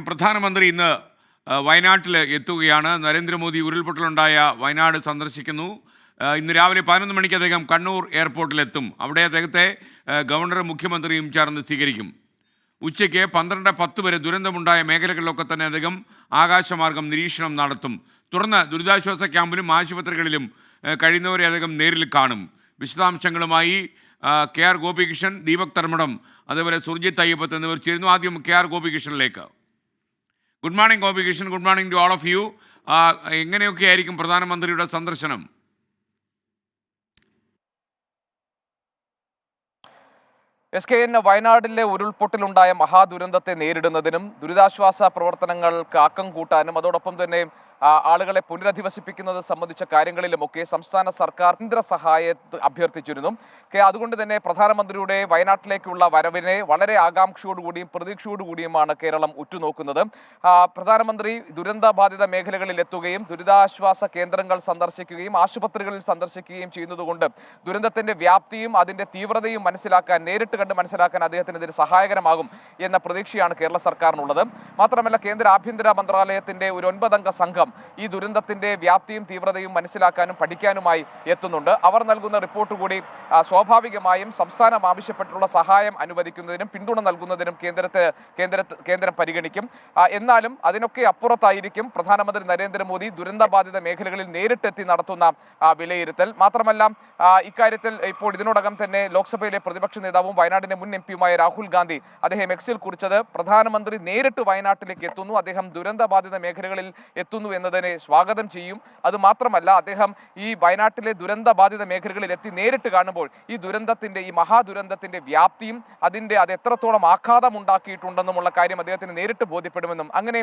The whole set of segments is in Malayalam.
പ്രധാനമന്ത്രി ഇന്ന് വയനാട്ടിൽ എത്തുകയാണ്. നരേന്ദ്രമോദി ഉരുൾപൊട്ടലുണ്ടായ വയനാട് സന്ദർശിക്കുന്നു. ഇന്ന് രാവിലെ 11 മണിക്ക് അദ്ദേഹം കണ്ണൂർ എയർപോർട്ടിലെത്തും. അവിടെ അദ്ദേഹത്തെ ഗവർണറും മുഖ്യമന്ത്രിയും ചേർന്ന് സ്വീകരിക്കും. ഉച്ചയ്ക്ക് 12:10 വരെ ദുരന്തമുണ്ടായ മേഖലകളിലൊക്കെ തന്നെ അദ്ദേഹം ആകാശമാർഗം നിരീക്ഷണം നടത്തും. തുടർന്ന് ദുരിതാശ്വാസ ക്യാമ്പിലും ആശുപത്രികളിലും കഴിയുന്നവരെ അദ്ദേഹം നേരിൽ കാണും. വിശദാംശങ്ങളുമായി KR ഗോപികൃഷ്ണൻ, ദീപക് തർമ്മടം, അതേപോലെ സുർജിത് അയ്യപ്പത്ത് എന്നിവർ ചേരുന്നു. ആദ്യം KR ഗോപികൃഷ്ണനിലേക്ക്. Good morning Gopikrishnan. Good morning to all of you. എങ്ങനെയൊക്കെ ആയിരിക്കും പ്രധാനമന്ത്രിയുടെ സന്ദർശനം? SKN വയനാട്ടിലെ ഉരുൾപൊട്ടലുണ്ടായ മഹാദുരന്തത്തെ നേരിടുന്നതിനും ദുരിതാശ്വാസ പ്രവർത്തനങ്ങൾക്ക് ആക്കം കൂട്ടാനും അതോടൊപ്പം തന്നെ ആളുകളെ പുനരധിവസിപ്പിക്കുന്നത് സംബന്ധിച്ച കാര്യങ്ങളിലുമൊക്കെ സംസ്ഥാന സർക്കാർ കേന്ദ്ര സഹായം അഭ്യർത്ഥിച്ചിരുന്നു. അതുകൊണ്ട് തന്നെ പ്രധാനമന്ത്രിയുടെ വയനാട്ടിലേക്കുള്ള വരവിനെ വളരെ ആകാംക്ഷയോടുകൂടിയും പ്രതീക്ഷയോടുകൂടിയുമാണ് കേരളം ഉറ്റുനോക്കുന്നത്. പ്രധാനമന്ത്രി ദുരന്തബാധിത മേഖലകളിൽ എത്തുകയും ദുരിതാശ്വാസ കേന്ദ്രങ്ങൾ സന്ദർശിക്കുകയും ആശുപത്രികളിൽ സന്ദർശിക്കുകയും ചെയ്യുന്നതുകൊണ്ട് ദുരന്തത്തിന്റെ വ്യാപ്തിയും അതിന്റെ തീവ്രതയും മനസ്സിലാക്കാൻ, നേരിട്ട് കണ്ട് മനസ്സിലാക്കാൻ അദ്ദേഹത്തിന് ഇതിന് സഹായകരമാകും എന്ന പ്രതീക്ഷയാണ് കേരള സർക്കാരിനുള്ളത്. മാത്രമല്ല, കേന്ദ്ര ആഭ്യന്തര മന്ത്രാലയത്തിന്റെ ഒരു 9 അംഗ സംഘം ഈ ദുരന്തത്തിന്റെ വ്യാപ്തിയും തീവ്രതയും മനസ്സിലാക്കാനും പഠിക്കാനുമായി എത്തുന്നുണ്ട്. അവർ നൽകുന്ന റിപ്പോർട്ട് കൂടി സ്വാഭാവികമായും സംസ്ഥാനം ആവശ്യപ്പെട്ടുള്ള സഹായം അനുവദിക്കുന്നതിനും പിന്തുണ നൽകുന്നതിനും കേന്ദ്രം പരിഗണിക്കും. എന്നാലും അതിനൊക്കെ അപ്പുറത്തായിരിക്കും പ്രധാനമന്ത്രി നരേന്ദ്രമോദി ദുരന്തബാധിത മേഖലകളിൽ നേരിട്ടെത്തി നടത്തുന്ന വിലയിരുത്തൽ. മാത്രമല്ല, ഇക്കാര്യത്തിൽ ഇപ്പോൾ ഇതിനോടകം തന്നെ ലോക്സഭയിലെ പ്രതിപക്ഷ നേതാവും വയനാടിന്റെ മുൻ MP-യുമായ രാഹുൽ ഗാന്ധി അദ്ദേഹം എക്സിൽ കുറിച്ചത് പ്രധാനമന്ത്രി നേരിട്ട് വയനാട്ടിലേക്ക് എത്തുന്നു, അദ്ദേഹം ദുരന്തബാധിത മേഖലകളിൽ എത്തുന്നു എന്നതിനെ സ്വാഗതം ചെയ്യും. അത് മാത്രമല്ല, അദ്ദേഹം ഈ വയനാട്ടിലെ ദുരന്തബാധിത മേഖലകളിൽ എത്തി നേരിട്ട് കാണുമ്പോൾ ഈ ദുരന്തത്തിന്റെ, ഈ മഹാദുരന്തത്തിന്റെ വ്യാപ്തിയും അത് എത്രത്തോളം ആഘാതം ഉണ്ടാക്കിയിട്ടുണ്ടെന്നുമുള്ള കാര്യം അദ്ദേഹത്തിന് നേരിട്ട് ബോധ്യപ്പെടുമെന്നും അങ്ങനെ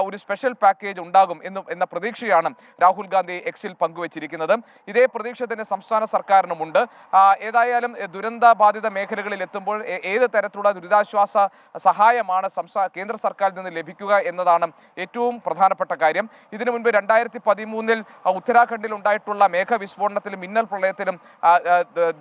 ഒരു സ്പെഷ്യൽ പാക്കേജ് ഉണ്ടാകും എന്ന പ്രതീക്ഷയാണ് രാഹുൽ ഗാന്ധി എക്സിൽ പങ്കുവച്ചിരിക്കുന്നത്. ഇതേ പ്രതീക്ഷ തന്നെ സംസ്ഥാന സർക്കാരിനുമുണ്ട്. ഏതായാലും ദുരന്തബാധിത മേഖലകളിൽ എത്തുമ്പോൾ ഏത് തരത്തിലുള്ള ദുരിതാശ്വാസ സഹായമാണ് കേന്ദ്ര സർക്കാരിൽ നിന്ന് ലഭിക്കുക എന്നതാണ് ഏറ്റവും പ്രധാനപ്പെട്ട കാര്യം. ഇതിനു മുൻപ് 2013 ഉത്തരാഖണ്ഡിൽ ഉണ്ടായിട്ടുള്ള മേഘവിസ്ഫോടനത്തിലും മിന്നൽ പ്രളയത്തിലും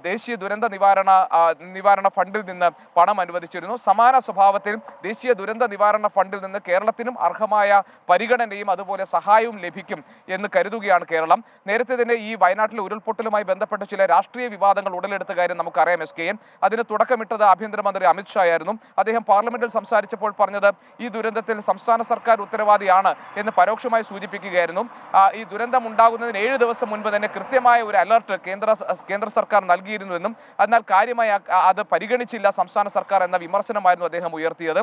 ദേശീയ ദുരന്ത നിവാരണ ഫണ്ടിൽ നിന്ന് പണം അനുവദിച്ചിരുന്നു. സമാന സ്വഭാവത്തിൽ ദേശീയ ദുരന്ത നിവാരണ ഫണ്ടിൽ നിന്ന് കേരളത്തിനും അർഹമായ പരിഗണനയും അതുപോലെ സഹായവും ലഭിക്കും എന്ന് കരുതുകയാണ് കേരളം. നേരത്തെ തന്നെ ഈ വയനാട്ടിലെ ഉരുൾപൊട്ടലുമായി ബന്ധപ്പെട്ട ചില രാഷ്ട്രീയ വിവാദങ്ങൾ ഉടലെടുത്ത കാര്യം നമുക്കറിയാം. SKN അതിന് തുടക്കമിട്ടത് ആഭ്യന്തരമന്ത്രി അമിത്ഷാ ആയിരുന്നു. അദ്ദേഹം പാർലമെന്റിൽ സംസാരിച്ചപ്പോൾ പറഞ്ഞത് ഈ ദുരന്തത്തിൽ സംസ്ഥാന സർക്കാർ ഉത്തരവാദിയാണ് എന്ന് പരോക്ഷമായി സൂചിപ്പിക്കുകയായിരുന്നു. ഈ ദുരന്തം ഉണ്ടാകുന്നതിന് 7 ദിവസം മുൻപ് തന്നെ കൃത്യമായ ഒരു അലർട്ട് കേന്ദ്ര സർക്കാർ നൽകിയിരുന്നുവെന്നും എന്നാൽ കാര്യമായി അത് പരിഗണിച്ചില്ല സംസ്ഥാന സർക്കാർ എന്ന വിമർശനമായിരുന്നു അദ്ദേഹം ഉയർത്തിയത്.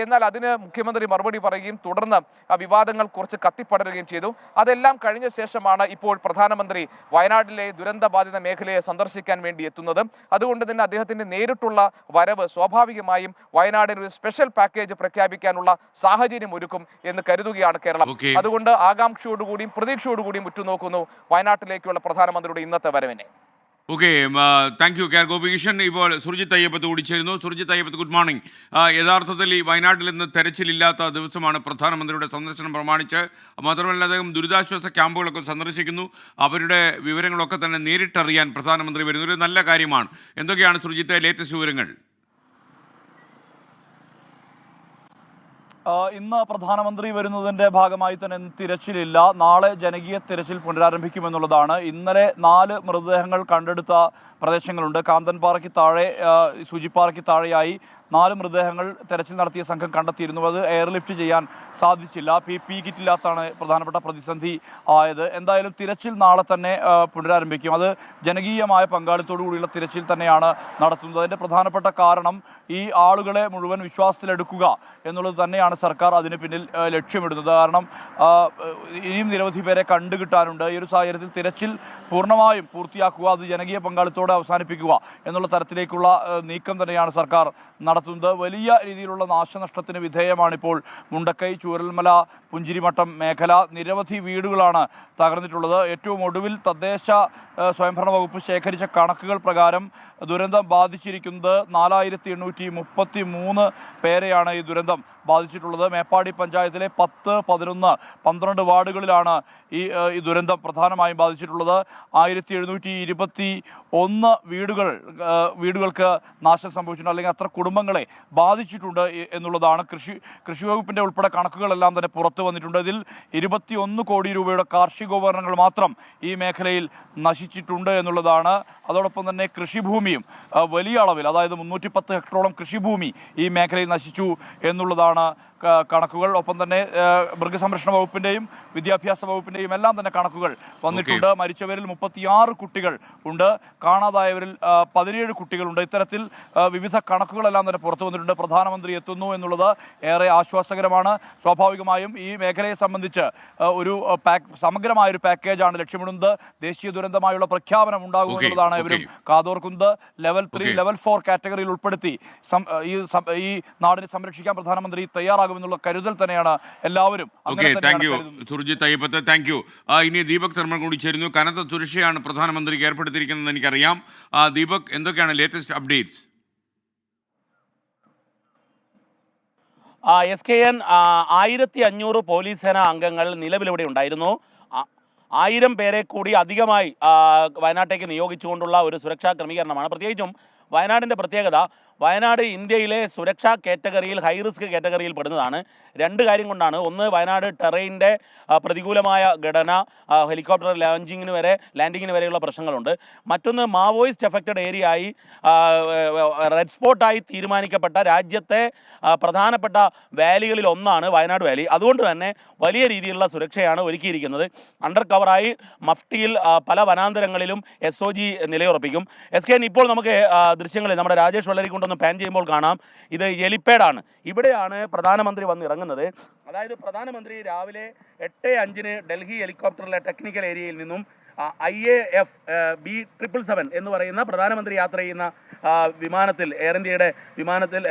എന്നാൽ അതിന് മുഖ്യമന്ത്രി മറുപടി പറയുകയും തുടർന്ന് വിവാദങ്ങൾ കുറച്ച് കത്തിപ്പടരുകയും ചെയ്തു. അതെല്ലാം കഴിഞ്ഞ ശേഷമാണ് ഇപ്പോൾ പ്രധാനമന്ത്രി വയനാട്ടിലെ ദുരന്തബാധിത മേഖലയെ സന്ദർശിക്കാൻ വേണ്ടി എത്തുന്നത്. അതുകൊണ്ട് തന്നെ അദ്ദേഹത്തിന്റെ നേരിട്ടുള്ള വരവ് സ്വാഭാവികമായും വയനാടിന് ഒരു സ്പെഷ്യൽ പാക്കേജ് പ്രഖ്യാപിക്കാനുള്ള സാഹചര്യം ഒരുക്കും എന്ന് കരുതുകയാണ് കേരളം. അതുകൊണ്ട് ആകാംക്ഷയോടുകൂടിയും പ്രതീക്ഷയോടുകൂടിയും ഉറ്റുനോക്കുന്നു വയനാട്ടിലേക്കുള്ള പ്രധാനമന്ത്രിയുടെ ഇന്നത്തെ വരവിനെ. Okay, thank you KR Gopikrishnan. ഇപ്പോൾ സുർജിത് അയ്യപ്പത്ത് കൂടി ചേരുന്നു. Surjith Ayyappath, good morning. യഥാർത്ഥത്തിൽ ഈ വയനാട്ടിൽ നിന്ന് തെരച്ചിലില്ലാത്ത ദിവസമാണ് പ്രധാനമന്ത്രിയുടെ സന്ദർശനം പ്രമാണിച്ച്. മാത്രമല്ല, അദ്ദേഹം ദുരിതാശ്വാസ ക്യാമ്പുകളൊക്കെ സന്ദർശിക്കുന്നു. അവരുടെ വിവരങ്ങളൊക്കെ തന്നെ നേരിട്ടറിയാൻ പ്രധാനമന്ത്രി വരുന്നത് ഒരു നല്ല കാര്യമാണ്. എന്തൊക്കെയാണ് സുർജിത്തെ ലേറ്റസ്റ്റ് വിവരങ്ങൾ? ഇന്ന് പ്രധാനമന്ത്രി വരുന്നതിൻ്റെ ഭാഗമായി തന്നെ തിരച്ചിലില്ല. നാളെ ജനകീയ തിരച്ചിൽ പുനരാരംഭിക്കുമെന്നുള്ളതാണ്. ഇന്നലെ 4 മൃതദേഹങ്ങൾ കണ്ടെടുത്ത പ്രദേശങ്ങളുണ്ട്. കാന്തൻപാറയ്ക്ക് താഴെ, സൂചിപ്പാറയ്ക്ക് താഴെയായി 4 മൃതദേഹങ്ങൾ തെരച്ചിൽ നടത്തിയ സംഘം കണ്ടെത്തിയിരുന്നു. അത് എയർലിഫ്റ്റ് ചെയ്യാൻ സാധിച്ചില്ല. PPE കിറ്റില്ലാത്താണ് പ്രധാനപ്പെട്ട പ്രതിസന്ധി ആയത്. എന്തായാലും തിരച്ചിൽ നാളെ തന്നെ പുനരാരംഭിക്കും. അത് ജനകീയമായ പങ്കാളിത്തോടു കൂടിയുള്ള തിരച്ചിൽ തന്നെയാണ് നടത്തുന്നത്. അതിൻ്റെ പ്രധാനപ്പെട്ട കാരണം ഈ ആളുകളെ മുഴുവൻ വിശ്വാസത്തിലെടുക്കുക എന്നുള്ളത് തന്നെയാണ് സർക്കാർ അതിന് പിന്നിൽ ലക്ഷ്യമിടുന്നത്. കാരണം ഇനിയും നിരവധി പേരെ കണ്ടുകിട്ടാനുണ്ട്. ഈ ഒരു സാഹചര്യത്തിൽ തിരച്ചിൽ പൂർണ്ണമായും പൂർത്തിയാക്കുക, അത് ജനകീയ പങ്കാളിത്തോടെ അവസാനിപ്പിക്കുക എന്നുള്ള തരത്തിലേക്കുള്ള നീക്കം തന്നെയാണ് സർക്കാർ നടത്തുന്നത്. വലിയ രീതിയിലുള്ള നാശനഷ്ടത്തിന് വിധേയമാണിപ്പോൾ മുണ്ടക്കൈ, ചൂരൽമല പുഞ്ചിരിമട്ടം മേഖല നിരവധി വീടുകളാണ് തകർന്നിട്ടുള്ളത്. ഏറ്റവും ഒടുവിൽ തദ്ദേശ സ്വയംഭരണ വകുപ്പ് ശേഖരിച്ച കണക്കുകൾ പ്രകാരം ദുരന്തം ബാധിച്ചിരിക്കുന്നത് 4833 പേരെയാണ് ഈ ദുരന്തം ബാധിച്ചിട്ടുള്ളത്. മേപ്പാടി പഞ്ചായത്തിലെ 10, 11, 12 വാർഡുകളിലാണ് ഈ ദുരന്തം പ്രധാനമായും ബാധിച്ചിട്ടുള്ളത്. 1721 വീടുകൾക്ക് നാശം സംഭവിച്ചിട്ടുണ്ട്, അല്ലെങ്കിൽ അത്ര കുടുംബങ്ങളെ ബാധിച്ചിട്ടുണ്ട് എന്നുള്ളതാണ്. കൃഷി വകുപ്പിന്റെ ഉൾപ്പെടെ കണക്കുകളെല്ലാം തന്നെ പുറത്തു വന്നിട്ടുണ്ട്. ഇതിൽ 21 കോടി രൂപയുടെ കാർഷികോപകരണങ്ങൾ മാത്രം ഈ മേഖലയിൽ നശിച്ചിട്ടുണ്ട് എന്നുള്ളതാണ്. അതോടൊപ്പം തന്നെ കൃഷിഭൂമിയും വലിയ അളവിൽ, അതായത് 310 ഹെക്ടറോളം കൃഷിഭൂമി ഈ മേഖലയിൽ നശിച്ചു എന്നുള്ളതാണ് കണക്കുകൾ. ഒപ്പം തന്നെ മൃഗസംരക്ഷണ വകുപ്പിന്റെയും വിദ്യാഭ്യാസ വകുപ്പിന്റെയും എല്ലാം തന്നെ കണക്കുകൾ വന്നിട്ടുണ്ട്. മരിച്ചവരിൽ 36 കുട്ടികൾ ഉണ്ട്, കാണാതായവരിൽ 17 കുട്ടികളുണ്ട്. ഇത്തരത്തിൽ വിവിധ കണക്കുകളെല്ലാം തന്നെ പുറത്തു വന്നിട്ടുണ്ട്. പ്രധാനമന്ത്രി എത്തുന്നു എന്നുള്ളത് ഏറെ ആശ്വാസകരമാണ്. സ്വാഭാവികമായും ഈ മേഖലയെ സംബന്ധിച്ച് ഒരു സമഗ്രമായൊരു പാക്കേജാണ് ലക്ഷ്യമിടുന്നത്. ദേശീയ ദുരന്തമായുള്ള പ്രഖ്യാപനം ഉണ്ടാകും എന്നുള്ളതാണ് ഇവരും കാതോർക്കുന്നത്. ലെവൽ 3, ലെവൽ 4 കാറ്റഗറിയിൽ ഉൾപ്പെടുത്തി ഈ നാടിനെ സംരക്ഷിക്കാൻ പ്രധാനമന്ത്രി തയ്യാറാകുമെന്നുള്ള കരുതൽ തന്നെയാണ് എല്ലാവരും. Surjit Ayyappath, thank you. ഇനി ദീപക് ശർമ്മ കൂടി ചേരുന്നു. കനത്ത സുരക്ഷയാണ് പ്രധാനമന്ത്രിക്ക് ഏർപ്പെടുത്തിയിരിക്കുന്നതെന്ന് എനിക്കറിയാം. ദീപക്, എന്തൊക്കെയാണ് ലേറ്റസ്റ്റ് അപ്ഡേറ്റ്സ്? SKN 1500 പോലീസ് സേനാ അംഗങ്ങൾ നിലവിലിവിടെ ഉണ്ടായിരുന്നു. 1000 പേരെ കൂടി അധികമായി വയനാട്ടേക്ക് നിയോഗിച്ചുകൊണ്ടുള്ള ഒരു സുരക്ഷാ ക്രമീകരണമാണ്. പ്രത്യേകിച്ചും വയനാടിൻ്റെ പ്രത്യേകത, വയനാട് ഇന്ത്യയിലെ സുരക്ഷാ കാറ്റഗറിയിൽ, ഹൈ റിസ്ക് കാറ്റഗറിയിൽ പെടുന്നതാണ്. 2 കാര്യം കൊണ്ടാണ്. ഒന്ന്, വയനാട് ടെറൈൻ്റെ പ്രതികൂലമായ ഘടന, ഹെലികോപ്റ്റർ ലാൻഡിങ്ങിന് വരെയുള്ള പ്രശ്നങ്ങളുണ്ട്. മറ്റൊന്ന്, മാവോയിസ്റ്റ് എഫക്റ്റഡ് ഏരിയ ആയി റെഡ് സ്പോട്ടായി തീരുമാനിക്കപ്പെട്ട രാജ്യത്തെ പ്രധാനപ്പെട്ട വാലികളിൽ ഒന്നാണ് വയനാട് വാലി. അതുകൊണ്ട് തന്നെ വലിയ രീതിയിലുള്ള സുരക്ഷയാണ് ഒരുക്കിയിരിക്കുന്നത്. അണ്ടർ കവറായി മഫ്റ്റിയിൽ പല വനാന്തരങ്ങളിലും SOG നിലയുറപ്പിക്കും. SKN ഇപ്പോൾ നമുക്ക് ദൃശ്യങ്ങളിൽ നമ്മുടെ രാജേഷ് വള്ളരി കൊണ്ടൊന്ന് പാൻ ചെയ്യുമ്പോൾ കാണാം. ഇത് എലിപ്പേഡാണ്. ഇവിടെയാണ് പ്രധാനമന്ത്രി വന്ന് ഇറങ്ങുന്നത്. അതായത് പ്രധാനമന്ത്രി രാവിലെ 8:05 ഡൽഹി ഹെലികോപ്റ്ററിലെ ടെക്നിക്കൽ ഏരിയയിൽ നിന്നും IAF B777 എന്ന് പറയുന്ന പ്രധാനമന്ത്രി യാത്ര ചെയ്യുന്ന വിമാനത്തിൽ, എയർ ഇന്ത്യയുടെ വിമാനത്തിൽ,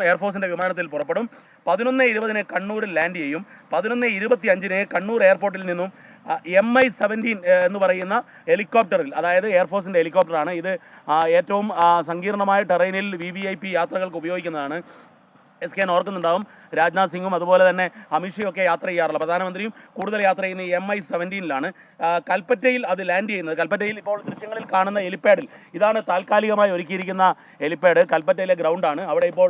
എയർഫോഴ്സിൻ്റെ വിമാനത്തിൽ പുറപ്പെടും. 11:20 കണ്ണൂരിൽ ലാൻഡ് ചെയ്യും. 11:25 കണ്ണൂർ എയർപോർട്ടിൽ നിന്നും MI-17 എന്ന് പറയുന്ന ഹെലികോപ്റ്ററിൽ, അതായത് എയർഫോഴ്സിൻ്റെ ഹെലികോപ്റ്ററാണ് ഇത്, ഏറ്റവും സങ്കീർണമായ ടെറൈനിൽ VVIP യാത്രകൾക്ക് ഉപയോഗിക്കുന്നതാണ്. SKN ഓർക്കുന്നുണ്ടാവും, രാജ്നാഥ് സിംഗും അതുപോലെ തന്നെ അമിത്ഷയും ഒക്കെ യാത്ര ചെയ്യാറുള്ള, പ്രധാനമന്ത്രിയും കൂടുതൽ യാത്ര ചെയ്യുന്ന ഈ MI-17 കൽപ്പറ്റയിൽ അത് ലാൻഡ് ചെയ്യുന്നത്. കൽപ്പറ്റയിൽ ഇപ്പോൾ ദൃശ്യങ്ങളിൽ കാണുന്ന ഹെലിപ്പാഡിൽ, ഇതാണ് താൽക്കാലികമായി ഒരുക്കിയിരിക്കുന്ന ഹെലിപ്പാഡ്. കൽപ്പറ്റയിലെ ഗ്രൗണ്ടാണ്. അവിടെ ഇപ്പോൾ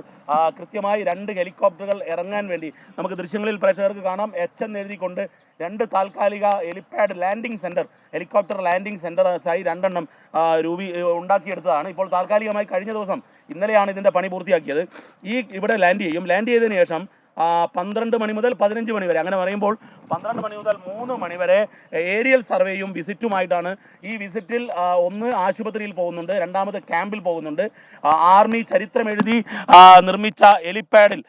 കൃത്യമായി 2 ഹെലികോപ്റ്ററുകൾ ഇറങ്ങാൻ വേണ്ടി നമുക്ക് ദൃശ്യങ്ങളിൽ പ്രേക്ഷകർക്ക് കാണാം. HN എഴുതിക്കൊണ്ട് 2 താൽക്കാലിക helipad landing centre, helicopter landing സെൻറ്ററായി 2 എണ്ണം ഉണ്ടാക്കിയെടുത്തതാണ്. ഇപ്പോൾ താൽക്കാലികമായി കഴിഞ്ഞ ദിവസം, ഇന്നലെയാണ് ഇതിൻ്റെ പണി പൂർത്തിയാക്കിയത്. ഇവിടെ ലാൻഡ് ചെയ്യും. ലാൻഡ് ചെയ്തതിന് ശേഷം 12 മണി മുതൽ 15 മണി വരെ, അങ്ങനെ പറയുമ്പോൾ 12 മണി മുതൽ 3 മണി വരെ ഏരിയൽ സർവേയും വിസിറ്റുമായിട്ടാണ്. ഈ വിസിറ്റിൽ ഒന്ന് ആശുപത്രിയിൽ പോകുന്നുണ്ട്, രണ്ടാമത് ക്യാമ്പിൽ പോകുന്നുണ്ട്. ആർമി ചരിത്രം എഴുതി നിർമ്മിച്ച ഹെലിപ്പാഡിൽ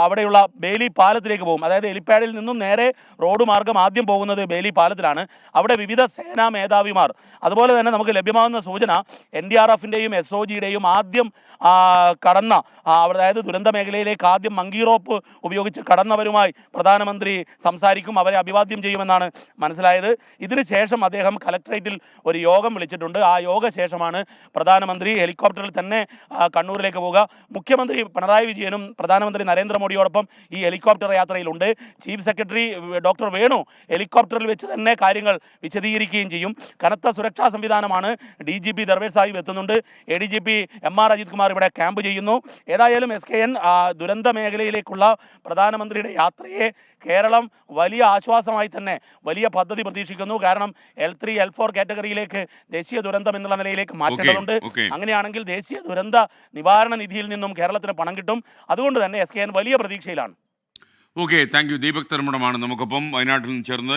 അവിടെയുള്ള ബേലി പാലത്തിലേക്ക് പോകും. അതായത് ഹെലിപ്പാഡിൽ നിന്നും നേരെ റോഡ് മാർഗം ആദ്യം പോകുന്നത് ബേലി പാലത്തിലാണ്. അവിടെ വിവിധ സേനാ മേധാവിമാർ, അതുപോലെ തന്നെ നമുക്ക് ലഭ്യമാകുന്ന സൂചന NDRFിൻ്റെയും SOGയുടെയും ആദ്യം കടന്ന, അതായത് ദുരന്ത മേഖലയിലേക്ക് ആദ്യം മങ്കി റോപ്പ് ഉപയോഗിച്ച് കടന്നവരുമായി പ്രധാനമന്ത്രി സംസാരിക്കും, അവരെ അഭിവാദ്യം ചെയ്യുമെന്നാണ് മനസ്സിലായത്. ഇതിന് ശേഷം അദ്ദേഹം കലക്ട്രേറ്റിൽ ഒരു യോഗം വിളിച്ചിട്ടുണ്ട്. ആ യോഗ ശേഷമാണ് പ്രധാനമന്ത്രി ഹെലികോപ്റ്ററിൽ തന്നെ കണ്ണൂരിലേക്ക് പോവുക. മുഖ്യമന്ത്രി പിണറായി വിജയനും പ്രധാനമന്ത്രി നരേന്ദ്രമോദിയോടൊപ്പം ഈ ഹെലികോപ്റ്റർ യാത്രയിലുണ്ട്. ചീഫ് സെക്രട്ടറി ഡോക്ടർ വേണു ഹെലികോപ്റ്ററിൽ വെച്ച് തന്നെ കാര്യങ്ങൾ വിശദീകരിക്കുകയും ചെയ്യും. കനത്ത സുരക്ഷാ സംവിധാനമാണ്. DGP ദർവേഷ് സാഹിബ് എത്തുന്നുണ്ട്. ADGP MR അജിത് കുമാർ ഇവിടെ ക്യാമ്പ് ചെയ്യുന്നു. ഏതായാലും SKN ദുരന്ത മേഖലയിലേക്കുള്ള പ്രധാനമന്ത്രിയുടെ യാത്രയെ കേരളം വലിയ ആശ്വാസമായി തന്നെ വലിയ പദ്ധതി പ്രതീക്ഷിക്കുന്നു. കാരണം L3, L4 കാറ്റഗറിയിലേക്ക് ദേശീയ ദുരന്തം എന്നുള്ള നിലയിലേക്ക് മാറ്റേണ്ടതുണ്ട്. അങ്ങനെയാണെങ്കിൽ ദേശീയ ദുരന്ത നിവാരണ നിധിയിൽ നിന്നും കേരളത്തിന് പണം കിട്ടും. അതുകൊണ്ട് തന്നെ SKN വലിയ പ്രതീക്ഷയിലാണ്. Thank you. ദീപക് തെർമുടമാണ് നമുക്കൊപ്പം വയനാട്ടിൽ നിന്ന് ചേർന്നത്.